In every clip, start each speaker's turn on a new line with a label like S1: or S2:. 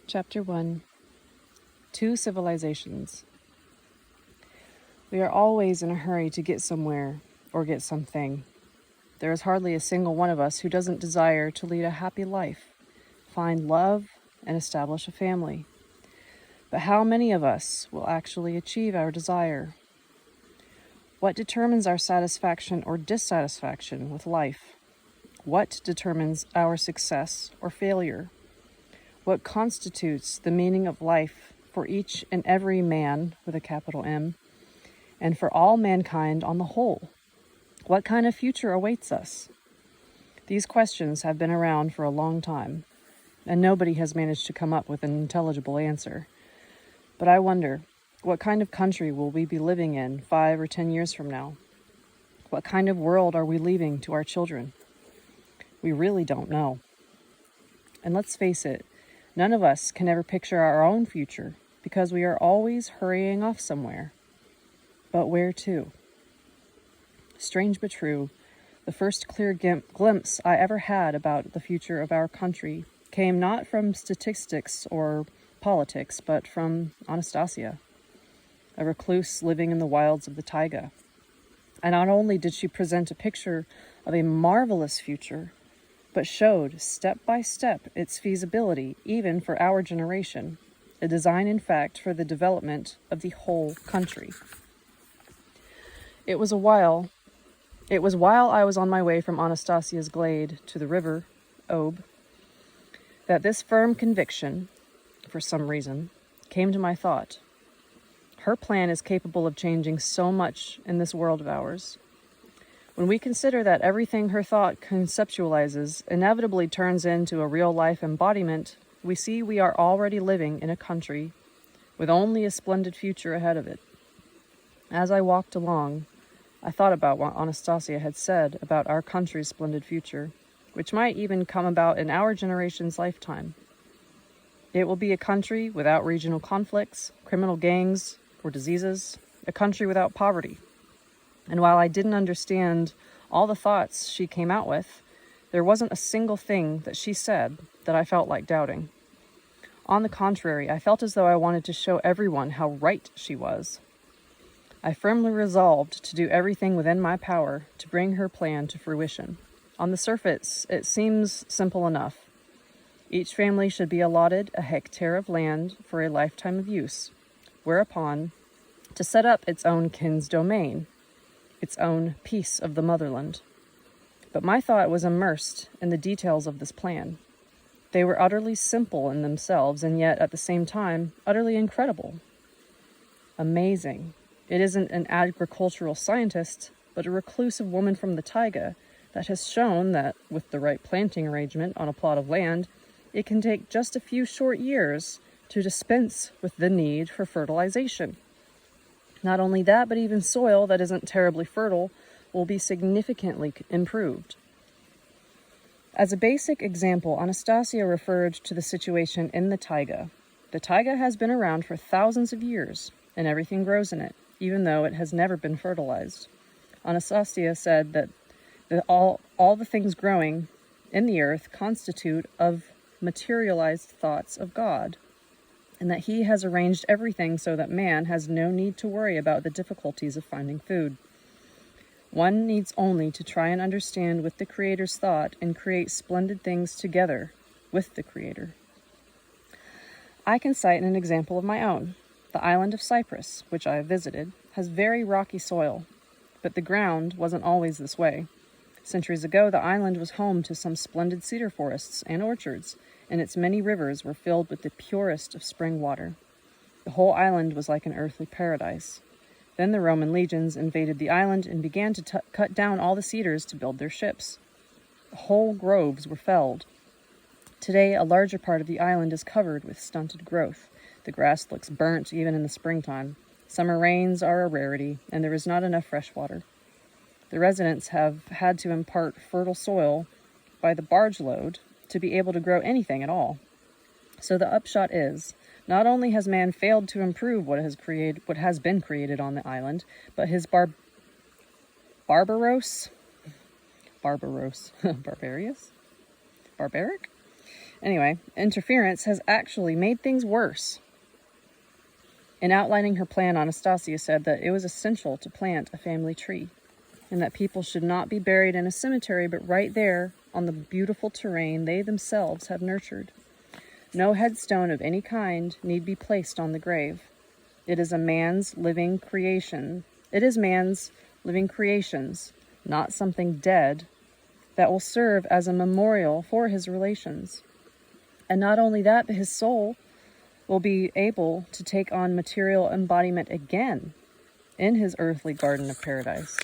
S1: Chapter 1. Two Civilizations. We are always in a hurry to get somewhere or get something. There is hardly a single one of us who doesn't desire to lead a happy life, find love, and establish a family. But how many of us will actually achieve our desire? What determines our satisfaction or dissatisfaction with life? What determines our success or failure? What constitutes the meaning of life for each and every man with a capital M, and for all mankind on the whole? What kind of future awaits us? These questions have been around for a long time, and nobody has managed to come up with an intelligible answer. But I wonder, what kind of country will we be living in 5 or 10 years from now? What kind of world are we leaving to our children? We really don't know. And let's face it, none of us can ever picture our own future because we are always hurrying off somewhere. But where to? Strange but true, the first clear glimpse I ever had about the future of our country came not from statistics or politics, but from Anastasia, a recluse living in the wilds of the taiga. And not only did she present a picture of a marvelous future, but showed step by step its feasibility even for our generation, a design in fact for the development of the whole country. It was while I was on my way from Anastasia's glade to the river, Ob, that this firm conviction, for some reason, came to my thought. Her plan is capable of changing so much in this world of ours. When we consider that everything her thought conceptualizes inevitably turns into a real-life embodiment, we see we are already living in a country with only a splendid future ahead of it. As I walked along, I thought about what Anastasia had said about our country's splendid future, which might even come about in our generation's lifetime. It will be a country without regional conflicts, criminal gangs, or diseases, a country without poverty. And while I didn't understand all the thoughts she came out with, there wasn't a single thing that she said that I felt like doubting. On the contrary, I felt as though I wanted to show everyone how right she was. I firmly resolved to do everything within my power to bring her plan to fruition. On the surface, it seems simple enough. Each family should be allotted a hectare of land for a lifetime of use, whereupon to set up its own kin's domain, its own piece of the motherland. But my thought was immersed in the details of this plan. They were utterly simple in themselves, and yet, at the same time, utterly incredible. Amazing. It isn't an agricultural scientist, but a reclusive woman from the taiga that has shown that, with the right planting arrangement on a plot of land, it can take just a few short years to dispense with the need for fertilization. Not only that, but even soil that isn't terribly fertile will be significantly improved. As a basic example, Anastasia referred to the situation in the taiga. The taiga has been around for thousands of years, and everything grows in it, even though it has never been fertilized. Anastasia said that all the things growing in the earth constitute of materialized thoughts of God, and that he has arranged everything so that man has no need to worry about the difficulties of finding food. One needs only to try and understand with the Creator's thought and create splendid things together with the Creator. I can cite an example of my own. The island of Cyprus, which I have visited, has very rocky soil, but the ground wasn't always this way. Centuries ago, the island was home to some splendid cedar forests and orchards, and its many rivers were filled with the purest of spring water. The whole island was like an earthly paradise. Then the Roman legions invaded the island and began to cut down all the cedars to build their ships. The whole groves were felled. Today, a larger part of the island is covered with stunted growth. The grass looks burnt even in the springtime. Summer rains are a rarity, and there is not enough fresh water. The residents have had to impart fertile soil by the barge load to be able to grow anything at all. So the upshot is, not only has man failed to improve what has been created on the island, but his barbaric Anyway, interference has actually made things worse. In outlining her plan, Anastasia said that it was essential to plant a family tree, and that people should not be buried in a cemetery, but right there on the beautiful terrain they themselves have nurtured. No headstone of any kind need be placed on the grave. It is man's living creations, not something dead, that will serve as a memorial for his relations. And not only that, but his soul will be able to take on material embodiment again in his earthly garden of paradise.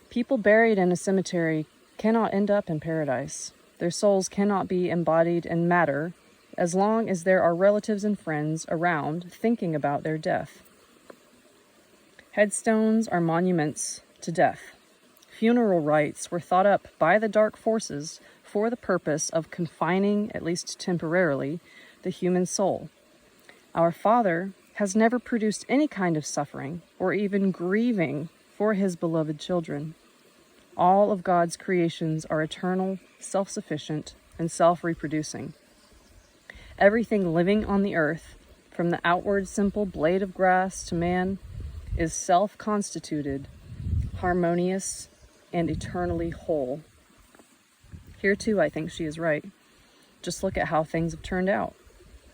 S1: People buried in a cemetery cannot end up in paradise. Their souls cannot be embodied in matter as long as there are relatives and friends around thinking about their death. Headstones are monuments to death. Funeral rites were thought up by the dark forces for the purpose of confining, at least temporarily, the human soul. Our Father has never produced any kind of suffering or even grieving for his beloved children. All of God's creations are eternal, self-sufficient, and self-reproducing. Everything living on the earth, from the outward simple blade of grass to man, is self-constituted, harmonious, and eternally whole. Here too, I think she is right. Just look at how things have turned out.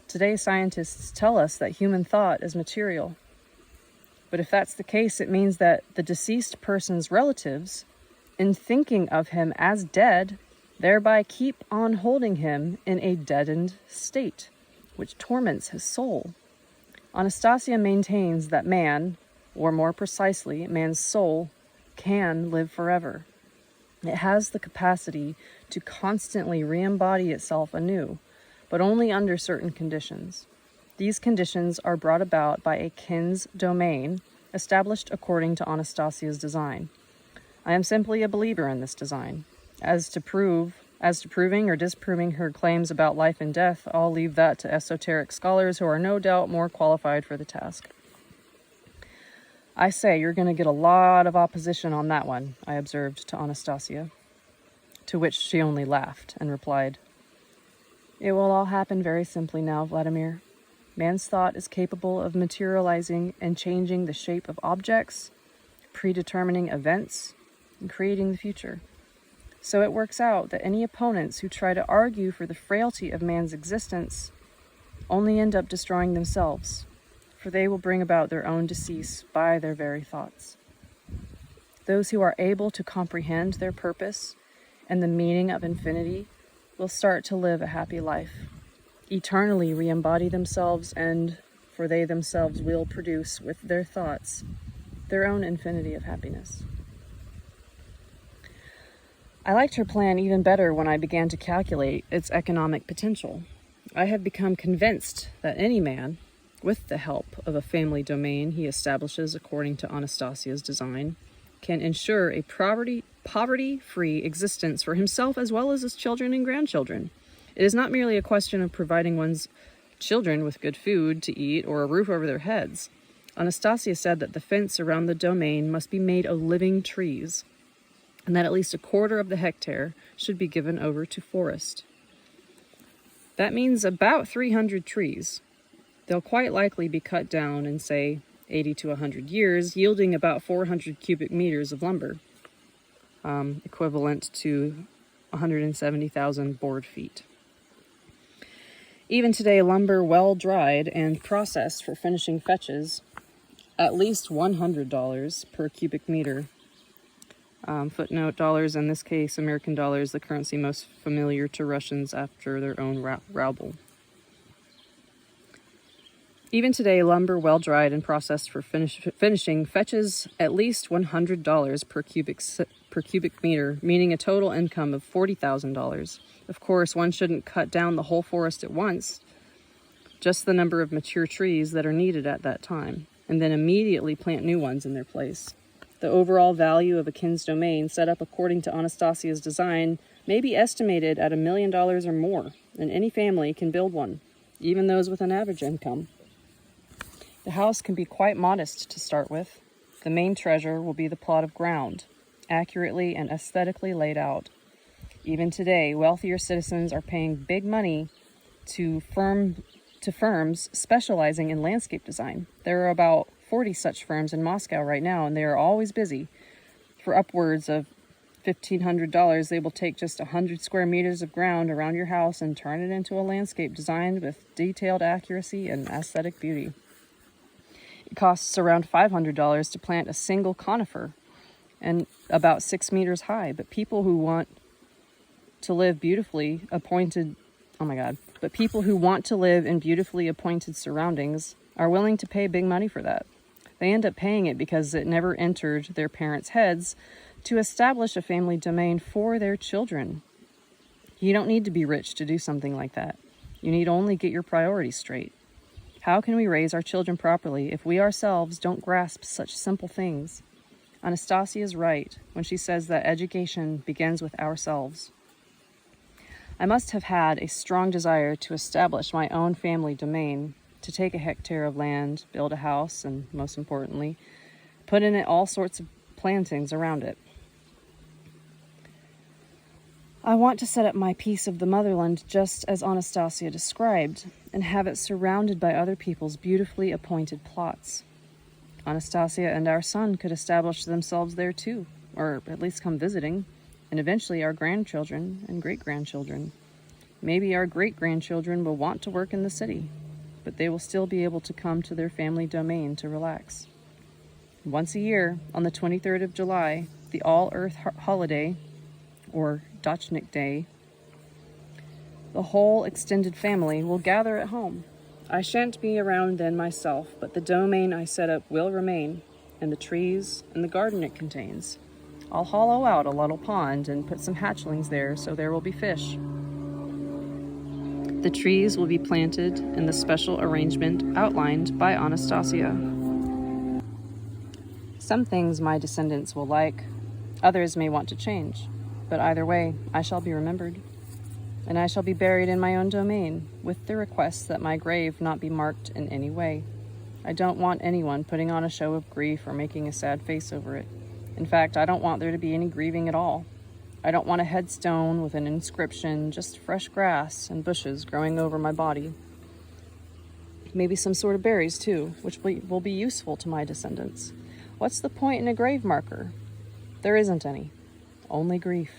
S1: Today, scientists tell us that human thought is material. But if that's the case, it means that the deceased person's relatives, in thinking of him as dead, thereby keep on holding him in a deadened state, which torments his soul. Anastasia maintains that man, or more precisely, man's soul, can live forever. It has the capacity to constantly re-embody itself anew, but only under certain conditions. These conditions are brought about by a kin's domain established according to Anastasia's design. I am simply a believer in this design. As to proving or disproving her claims about life and death, I'll leave that to esoteric scholars who are no doubt more qualified for the task. I say, you're going to get a lot of opposition on that one, I observed to Anastasia, to which she only laughed and replied, "It will all happen very simply now, Vladimir. Man's thought is capable of materializing and changing the shape of objects, predetermining events, and creating the future. So it works out that any opponents who try to argue for the frailty of man's existence only end up destroying themselves, for they will bring about their own decease by their very thoughts. Those who are able to comprehend their purpose and the meaning of infinity will start to live a happy life, eternally re-embody themselves, and for they themselves will produce with their thoughts their own infinity of happiness." I liked her plan even better when I began to calculate its economic potential. I have become convinced that any man, with the help of a family domain he establishes according to Anastasia's design, can ensure a poverty-free existence for himself as well as his children and grandchildren. It is not merely a question of providing one's children with good food to eat or a roof over their heads. Anastasia said that the fence around the domain must be made of living trees, and that at least 1/4 of the hectare should be given over to forest. That means about 300 trees. They'll quite likely be cut down in, say, 80 to 100 years, yielding about 400 cubic meters of lumber, equivalent to 170,000 board feet. Even today, lumber well dried and processed for finishing fetches at least $100 per cubic meter. Footnote, dollars, in this case, American dollars, the currency most familiar to Russians after their own ruble. Even today, lumber well dried and processed for finishing fetches at least $100 per cubic meter, meaning a total income of $40,000. Of course, one shouldn't cut down the whole forest at once, just the number of mature trees that are needed at that time, and then immediately plant new ones in their place. The overall value of a kin's domain set up according to Anastasia's design may be estimated at $1 million or more, and any family can build one, even those with an average income. The house can be quite modest to start with. The main treasure will be the plot of ground, accurately and aesthetically laid out. Even today, wealthier citizens are paying big money to firms specializing in landscape design. There are about 40 such firms in Moscow right now, and they are always busy. For upwards of $1,500, they will take just 100 square meters of ground around your house and turn it into a landscape designed with detailed accuracy and aesthetic beauty. It costs around $500 to plant a single conifer and about 6 meters high, but people who want to live in beautifully appointed surroundings are willing to pay big money for that. They end up paying it because it never entered their parents' heads to establish a family domain for their children. You don't need to be rich to do something like that. You need only get your priorities straight. How can we raise our children properly if we ourselves don't grasp such simple things? Anastasia is right when she says that education begins with ourselves. I must have had a strong desire to establish my own family domain, to take a hectare of land, build a house, and most importantly, put in it all sorts of plantings around it. I want to set up my piece of the motherland just as Anastasia described, and have it surrounded by other people's beautifully appointed plots. Anastasia and our son could establish themselves there too, or at least come visiting, and eventually our grandchildren and great-grandchildren. Maybe our great-grandchildren will want to work in the city, but they will still be able to come to their family domain to relax. Once a year, on the 23rd of July, the All-Earth holiday, or Dachnik Day, the whole extended family will gather at home. I shan't be around then myself, but the domain I set up will remain, and the trees and the garden it contains. I'll hollow out a little pond and put some hatchlings there so there will be fish. The trees will be planted in the special arrangement outlined by Anastasia. Some things my descendants will like, others may want to change, but either way, I shall be remembered. And I shall be buried in my own domain, with the request that my grave not be marked in any way. I don't want anyone putting on a show of grief or making a sad face over it. In fact, I don't want there to be any grieving at all. I don't want a headstone with an inscription, just fresh grass and bushes growing over my body. Maybe some sort of berries, too, which will be useful to my descendants. What's the point in a grave marker? There isn't any. Only grief.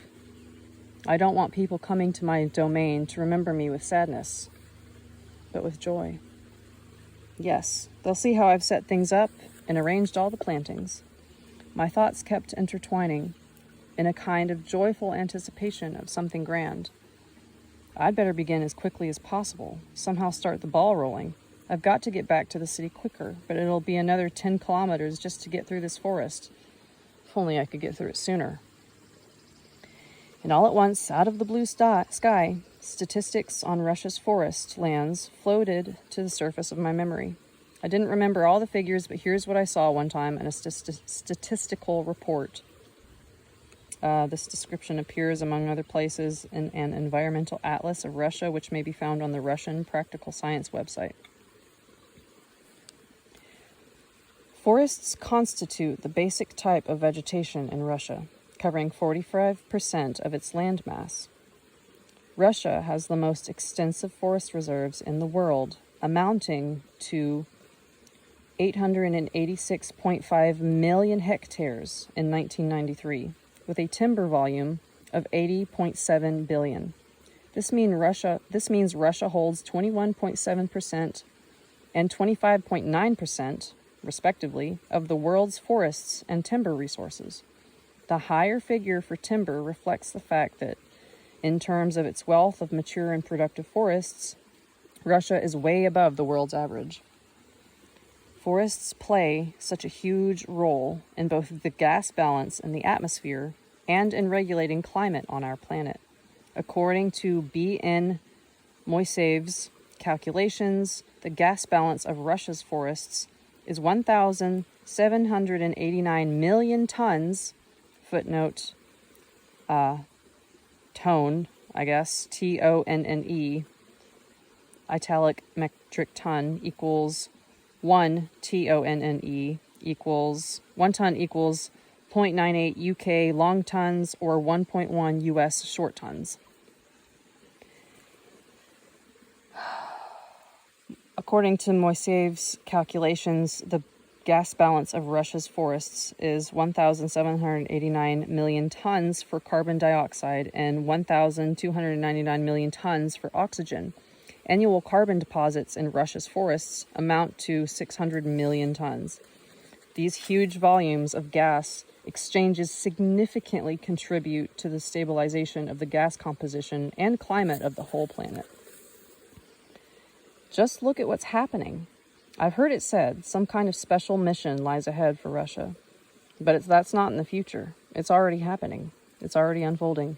S1: I don't want people coming to my domain to remember me with sadness, but with joy. Yes, they'll see how I've set things up and arranged all the plantings. My thoughts kept intertwining in a kind of joyful anticipation of something grand. I'd better begin as quickly as possible, somehow start the ball rolling. I've got to get back to the city quicker, but it'll be another 10 kilometers just to get through this forest. If only I could get through it sooner. And all at once, out of the blue sky, statistics on Russia's forest lands floated to the surface of my memory. I didn't remember all the figures, but here's what I saw one time in a statistical report. This description appears, among other places, in an environmental atlas of Russia, which may be found on the Russian Practical Science website. Forests constitute the basic type of vegetation in Russia, covering 45% of its land mass. Russia has the most extensive forest reserves in the world, amounting to 886.5 million hectares in 1993, with a timber volume of 80.7 billion. This means Russia holds 21.7% and 25.9%, respectively, of the world's forests and timber resources. The higher figure for timber reflects the fact that, in terms of its wealth of mature and productive forests, Russia is way above the world's average. Forests play such a huge role in both the gas balance in the atmosphere and in regulating climate on our planet. According to B.N. Moisev's calculations, the gas balance of Russia's forests is 1,789 million tons, footnote, tone, I guess, Tonne, italic metric ton equals 1 tonne equals 1 ton equals 0.98 UK long tons or 1.1 US short tons. According to Moiseyev's calculations, the gas balance of Russia's forests is 1,789 million tons for carbon dioxide and 1,299 million tons for oxygen. Annual carbon deposits in Russia's forests amount to 600 million tons. These huge volumes of gas exchanges significantly contribute to the stabilization of the gas composition and climate of the whole planet. Just look at what's happening. I've heard it said some kind of special mission lies ahead for Russia, but that's not in the future. It's already happening. It's already unfolding.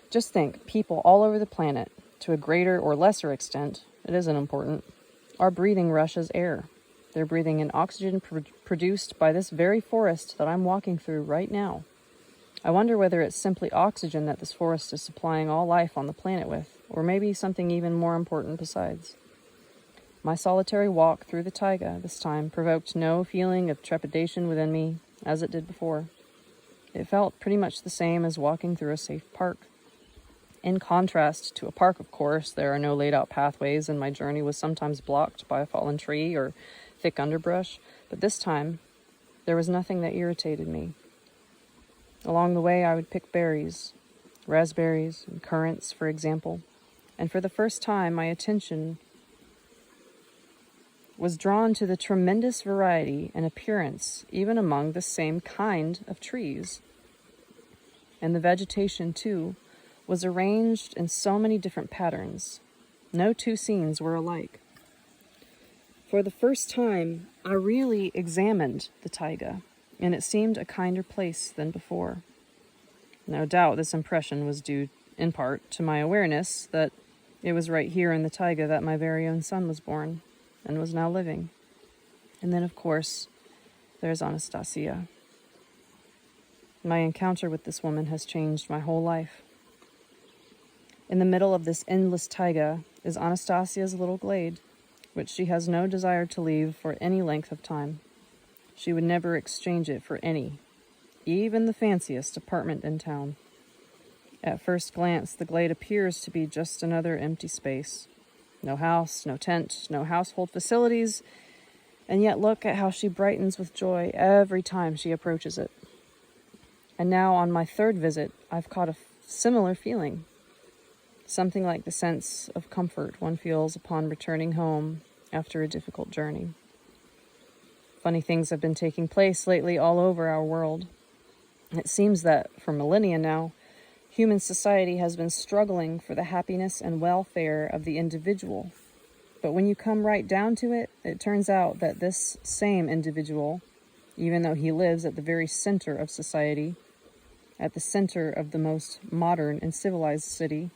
S1: Just think, people all over the planet, to a greater or lesser extent, it isn't important, are breathing Russia's air. They're breathing in oxygen produced by this very forest that I'm walking through right now. I wonder whether it's simply oxygen that this forest is supplying all life on the planet with, or maybe something even more important besides. My solitary walk through the taiga this time provoked no feeling of trepidation within me, as it did before. It felt pretty much the same as walking through a safe park. In contrast to a park, of course, there are no laid-out pathways, and my journey was sometimes blocked by a fallen tree or thick underbrush, but this time, there was nothing that irritated me. Along the way, I would pick berries, raspberries and currants, for example, and for the first time, my attention was drawn to the tremendous variety and appearance even among the same kind of trees. And the vegetation, too, was arranged in so many different patterns. No two scenes were alike. For the first time, I really examined the taiga, and it seemed a kinder place than before. No doubt this impression was due, in part, to my awareness that it was right here in the taiga that my very own son was born and was now living. And then, of course, there's Anastasia. My encounter with this woman has changed my whole life. In the middle of this endless taiga is Anastasia's little glade, which she has no desire to leave for any length of time. She would never exchange it for any, even the fanciest apartment in town. At first glance, the glade appears to be just another empty space. No house, no tent, no household facilities, and yet look at how she brightens with joy every time she approaches it. And now, on my third visit, I've caught a similar feeling. Something like the sense of comfort one feels upon returning home after a difficult journey. Funny things have been taking place lately all over our world. It seems that, for millennia now, human society has been struggling for the happiness and welfare of the individual. But when you come right down to it, it turns out that this same individual, even though he lives at the very center of society, at the center of the most modern and civilized city,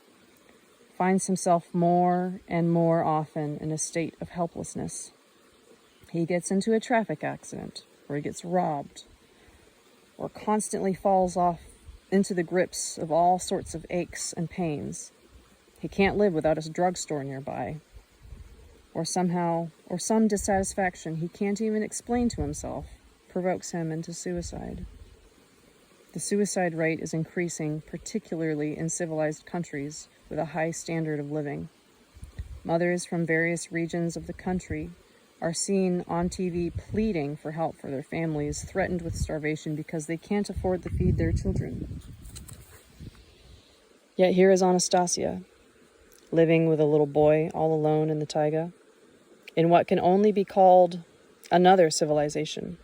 S1: finds himself more and more often in a state of helplessness. He gets into a traffic accident, or he gets robbed, or constantly falls off into the grips of all sorts of aches and pains. He can't live without his drugstore nearby. Or somehow, or some dissatisfaction he can't even explain to himself, provokes him into suicide. The suicide rate is increasing, particularly in civilized countries with a high standard of living. Mothers from various regions of the country are seen on TV pleading for help for their families threatened with starvation because they can't afford to feed their children. Yet here is Anastasia, living with a little boy all alone in the taiga, in what can only be called another civilization.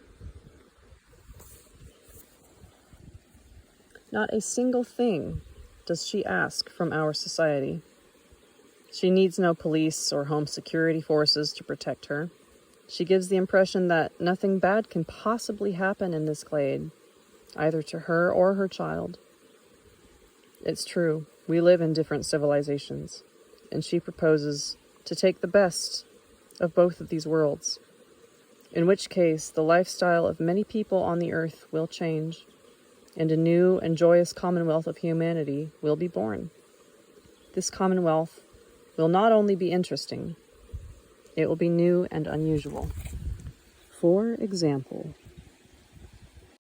S1: Not a single thing does she ask from our society. She needs no police or home security forces to protect her. She gives the impression that nothing bad can possibly happen in this glade, either to her or her child. It's true, we live in different civilizations, and she proposes to take the best of both of these worlds, in which case the lifestyle of many people on the earth will change, and a new and joyous commonwealth of humanity will be born. This commonwealth will not only be interesting, it will be new and unusual. For example,